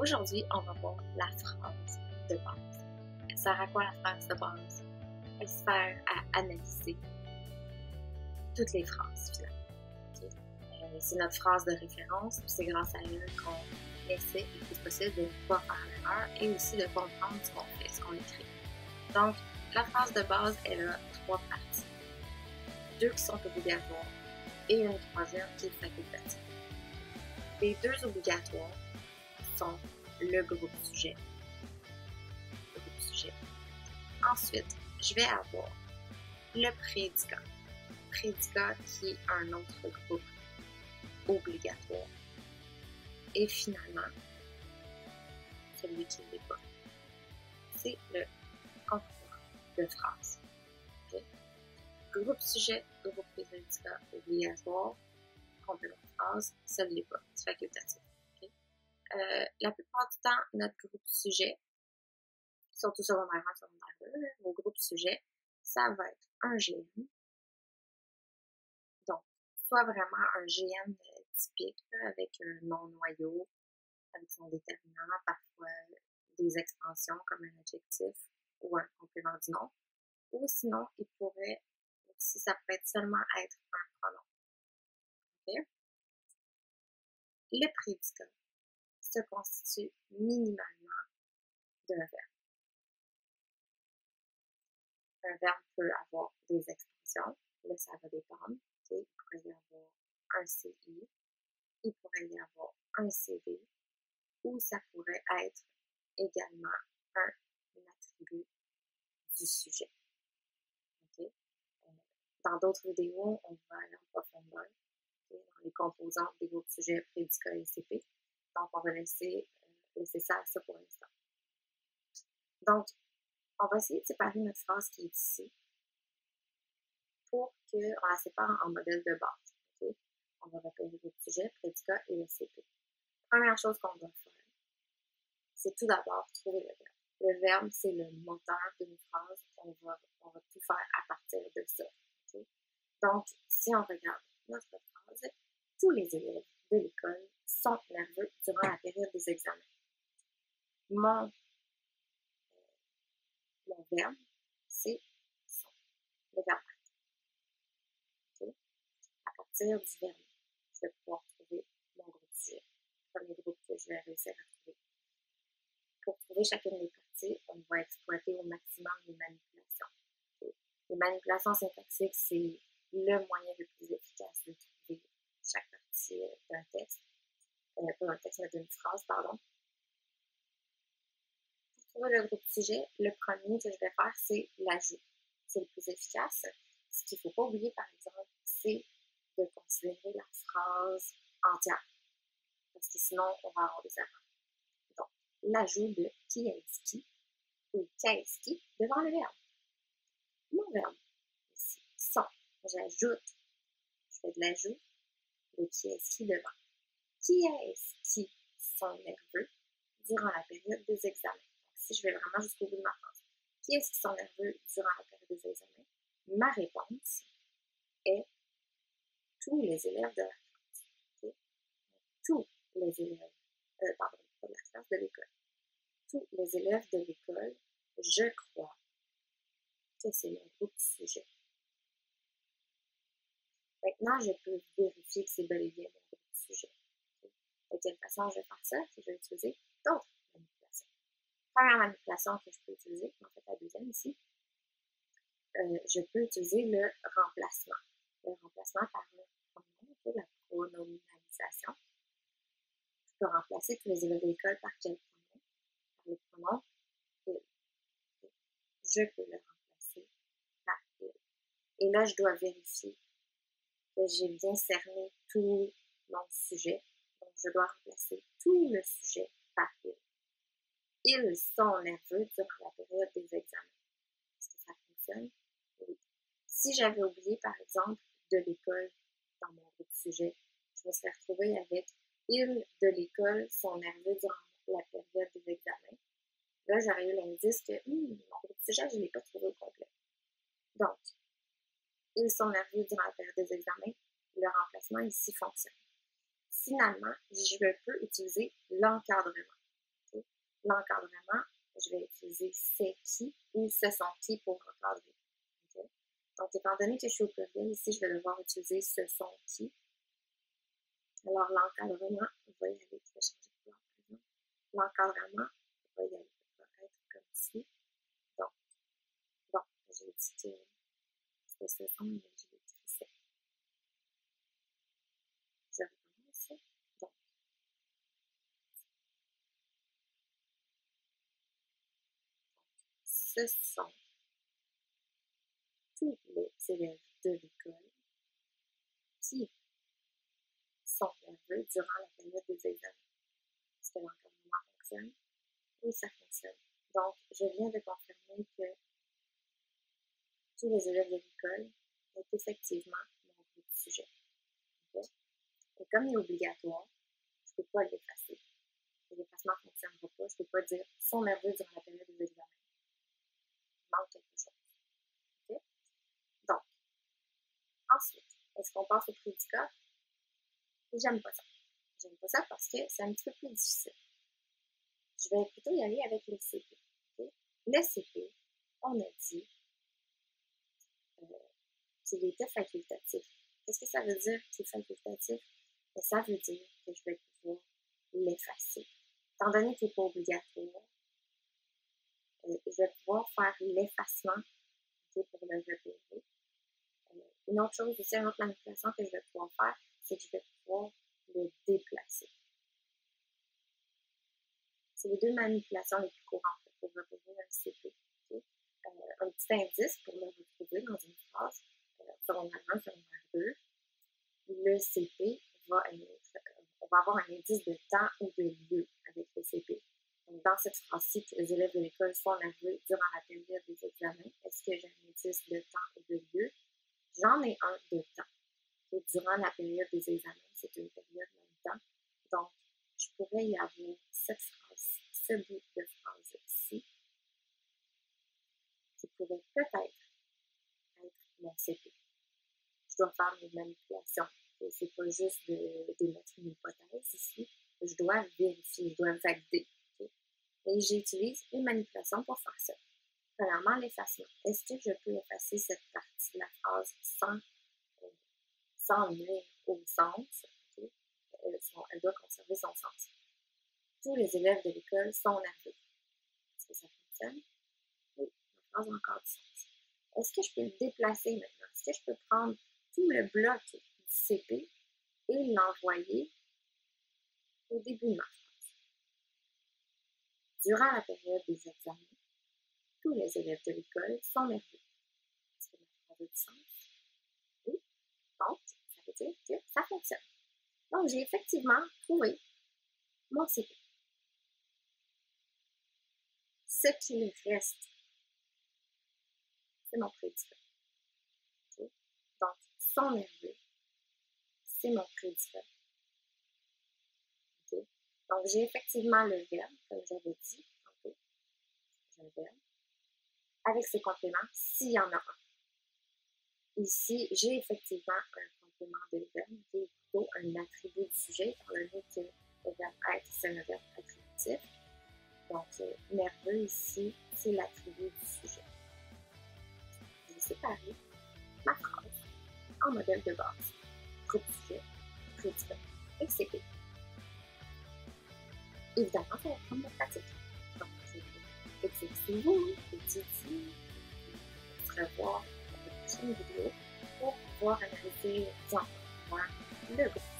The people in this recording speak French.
Aujourd'hui, on va voir la phrase de base. Elle sert à quoi la phrase de base? Elle sert à analyser toutes les phrases, finalement. Okay? C'est notre phrase de référence, puis c'est grâce à elle qu'on essaie le plus possible de ne pas faire l'erreur et aussi de comprendre ce qu'on fait, ce qu'on écrit. Donc, la phrase de base, elle a 3 parties. 2 qui sont obligatoires et une troisième qui est facultative. Les 2 obligatoires sont le groupe sujet. Ensuite, je vais avoir le prédicat. Prédicat qui est un autre groupe obligatoire. Et finalement, celui qui n'est pas. C'est le complément de phrase. Okay? Groupe sujet, groupe prédicat obligatoire, complément de phrase, ça ne l'est pas. C'est facultatif. Okay? La plupart du temps, notre groupe sujet, surtout secondaire 1, secondaire 2, au groupe sujet, ça va être un GN. Donc, soit vraiment un GN typique, là, avec un nom-noyau, avec son déterminant, parfois des extensions comme un adjectif ou un complément du nom. Ou sinon, il pourrait aussi, ça pourrait seulement être un pronom. Okay? Le prédicat se constitue minimalement d'un verbe. Un verbe peut avoir des extensions, là ça va dépendre. Okay? Il pourrait y avoir un CI, il pourrait y avoir un CV, ou ça pourrait être également un attribut du sujet. Okay? Dans d'autres vidéos, on va aller en profondeur dans les composantes des groupes sujets, prédicats et CP. Donc, on va laisser ça à ça pour l'instant. Donc, on va essayer de séparer notre phrase qui est ici pour qu'on la sépare en modèle de base. Okay? On va repérer le sujet, prédicat et le CP. Première chose qu'on doit faire, c'est tout d'abord trouver le verbe. Le verbe, c'est le moteur d'une phrase. On va tout faire à partir de ça. Okay? Donc, si on regarde notre phrase, tous les élèves de l'école sont nerveux durant la période des examens. Mon verbe, c'est sont. Le verbe être. Okay? À partir du verbe, je vais pouvoir trouver mon groupe sujet. Le premier groupe que je vais réussir à trouver. Pour trouver chacune des parties, on va exploiter au maximum les manipulations. Okay? Les manipulations syntaxiques, c'est le moyen le plus efficace de trouver chaque partie d'un texte. Pas d'un texte, mais d'une phrase, pardon. Pour trouver le groupe sujet, le premier que je vais faire, c'est l'ajout. C'est le plus efficace. Ce qu'il ne faut pas oublier, par exemple, c'est de considérer la phrase entière. Parce que sinon, on va avoir des erreurs. Donc, l'ajout de qui est-ce qui ou qu'est-ce qui devant le verbe. Mon verbe, ici, sont. J'ajoute. Je fais de l'ajout de qui est-ce qui devant. Qui est-ce qui sont nerveux durant la période des examens? Donc, si je vais vraiment jusqu'au bout de ma phrase. Qui est-ce qui sont nerveux durant la période des examens? Ma réponse est tous les élèves de la classe. Okay? Tous les élèves, pas de la classe, de l'école. Tous les élèves de l'école, je crois que c'est mon groupe sujet. Maintenant, je peux vérifier que c'est bel et bien mon groupe sujet. Okay? De quelle façon je vais faire ça? Je vais utiliser d'autres manipulations. Première manipulation que je peux utiliser, en fait la deuxième ici, je peux utiliser le remplacement. Le remplacement par le pronom, la pronominalisation. Je peux remplacer tous les élèves de l'école par quel pronom? Par le pronom il. Je peux le remplacer par il. Et là, je dois vérifier que j'ai bien cerné tout mon sujet. Donc, je dois remplacer tout le sujet par il. Ils sont nerveux durant la période des examens. Est-ce que ça fonctionne? Oui. Si j'avais oublié, par exemple, de l'école dans mon groupe sujet, je me serais retrouvée avec ils de l'école sont nerveux durant la période des examens. Là, j'aurais eu l'indice que mon groupe sujet, je ne l'ai pas trouvé au complet. Donc, ils sont nerveux durant la période des examens. Le remplacement ici fonctionne. Finalement, je peux utiliser l'encadrement. l'encadrement, je vais utiliser c'est qui ou ce sont qui pour encadrer. Okay? Donc, étant donné que je suis au pluriel, ici, je vais devoir utiliser ce sont qui. Alors, l'encadrement, on va y aller, je vais changer de couleur, par exemple. L'encadrement, va y aller, va être comme ici. Donc, bon, j'ai dit que c'était ce son, mais j'ai écrit ça. Je recommence. Donc, ce sont tous les élèves de l'école qui sont nerveux durant la période des examens. Est-ce que l'encadrement fonctionne? Oui, ça fonctionne. Donc, je viens de confirmer que tous les élèves de l'école ont effectivement mon sujet. Okay? Et comme il est obligatoire, je ne peux pas l'effacer. L'effacement ne fonctionnera pas. Je ne peux pas dire « sont nerveux durant la période des examens ». Il manque quelque chose. Okay? Donc, ensuite, est-ce qu'on passe au prédicat? J'aime pas ça. J'aime pas ça parce que c'est un petit peu plus difficile. Je vais plutôt y aller avec le CP. Okay? Le CP, on a dit qu'il était facultatif. Qu'est-ce que ça veut dire qu'il est facultatif? Et ça veut dire que je vais pouvoir l'effacer. Étant donné qu'il n'est pas obligatoire, je vais pouvoir faire l'effacement pour le repérer. Une autre chose aussi, une autre manipulation que je vais pouvoir faire, c'est que je vais pouvoir le déplacer. C'est les deux manipulations les plus courantes pour repérer un CP. Okay? Un petit indice pour le retrouver dans une phrase, secondaire 1, secondaire 2, le CP va être, on va avoir un indice de temps ou de lieu avec le CP. Donc, dans cette phrase-ci, les élèves de l'école sont nerveux durant la période des examens. Est-ce que j'ai un indice de temps ou de lieu? J'en ai un de temps. Et durant la période des examens, c'est une période dans le temps. Donc, je pourrais y avoir cette phrase, ce bout de phrase-ci, qui pourrait peut-être être mon CP. Je dois faire mes manipulations. C'est pas juste d'émettre une hypothèse ici. Je dois vérifier, je dois valider. Okay? Et j'utilise une manipulation pour faire ça. Premièrement, l'effacement. Est-ce que je peux effacer cette partie de la phrase sans nuire au sens? Okay? Elle doit conserver son sens. Tous les élèves de l'école sont nerveux. Est-ce que ça fonctionne? Oui, la phrase a encore du sens. Est-ce que je peux le déplacer maintenant? Est-ce que je peux prendre tout le bloc du CP et l'envoyer au début de ma phrase? Durant la période des examens, tous les élèves de l'école sont nerveux. Est-ce que ma phrase a du sens? Oui. Donc, ça veut dire que ça fonctionne. Donc, j'ai effectivement trouvé mon CP. Ce qu'il reste, c'est mon prédicat. Okay? Donc, sont nerveux, c'est mon prédicat. Okay? Donc, j'ai effectivement le verbe, comme j'avais dit. Okay? J'ai un verbe. Avec ses compléments, s'il y en a un. Ici, j'ai effectivement un complément de verbe qui est plutôt un attribut du sujet, étant donné que le verbe être, c'est un verbe attributif. Donc, nerveux ici, c'est l'attribut du sujet. Je vais séparer ma phrase en modèle de base. Groupe sujet, prédicat et CP. Évidemment, ça va prendre de pratique. Donc, exercez-vous, étudiez, on se revoit dans la prochaine vidéo pour pouvoir analyser le groupe.